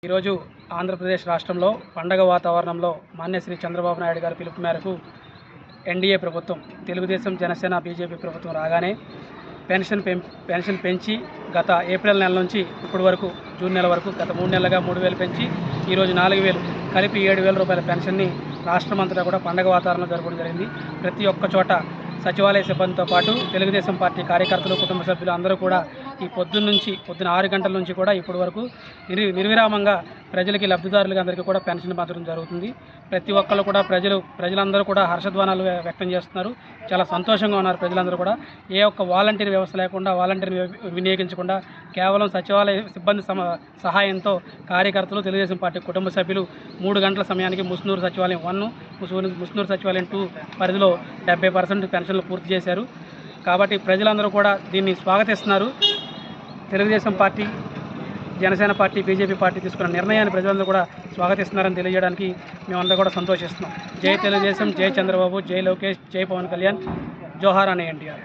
ఈరోజు ఆంధ్రప్రదేశ్ రాష్ట్రంలో పండగ వాతావరణంలో మాన్యశ్రీ చంద్రబాబు నాయుడు గారి పిలుపు మేరకు ఎన్డీఏ ప్రభుత్వం తెలుగుదేశం జనసేన బీజేపీ ప్రభుత్వం రాగానే పెన్షన్ పెంచి గత ఏప్రిల్ నెల నుంచి ఇప్పటి వరకు జూన్ నెల వరకు గత 3 నెలలుగా 3,000 పెంచి ఈరోజు 4,000 కలిపి 7,000 రూపాయల పెన్షన్ని రాష్ట్రమంతటా కూడా పండగ వాతావరణంలో జరపడం జరిగింది. ప్రతి ఒక్క చోట సచివాలయ సిబ్బందితో పాటు తెలుగుదేశం పార్టీ కార్యకర్తలు కుటుంబ సభ్యులు అందరూ కూడా ఈ పొద్దున్న 6 గంటల నుంచి కూడా ఇప్పటి వరకు నిర్విరామంగా ప్రజలకి లబ్ధిదారులకి అందరికీ కూడా పెన్షన్ పంచడం జరుగుతుంది. ప్రతి ఒక్కళ్ళు కూడా ప్రజలందరూ కూడా హర్షధ్వానాలు వ్యక్తం చేస్తున్నారు. చాలా సంతోషంగా ఉన్నారు ప్రజలందరూ కూడా. ఏ ఒక్క వాలంటీర్ వ్యవస్థ లేకుండా వాలంటీర్ని వినియోగించకుండా కేవలం సచివాలయ సిబ్బంది సహాయంతో కార్యకర్తలు తెలుగుదేశం పార్టీ కుటుంబ సభ్యులు 3 గంటల సమయానికి ముస్నూరు సచివాలయం 1 ముస్నూరు సచివాలయం 2 పరిధిలో 70% పెన్షన్లు పూర్తి చేశారు. కాబట్టి ప్రజలందరూ కూడా దీన్ని స్వాగతిస్తున్నారు. Telugu Desam party, Janasena party, BJP party తీసుకున్న నిర్ణయాన్ని ప్రజలందరూ కూడా స్వాగతిస్తున్నారని తెలియజేయడానికి మేమందరూ కూడా సంతోషిస్తున్నాం. జై తెలుగుదేశం, జై చంద్రబాబు, జై లోకేష్, జై పవన్ కళ్యాణ్, జోహార్ అనే ఎన్టీఆర్.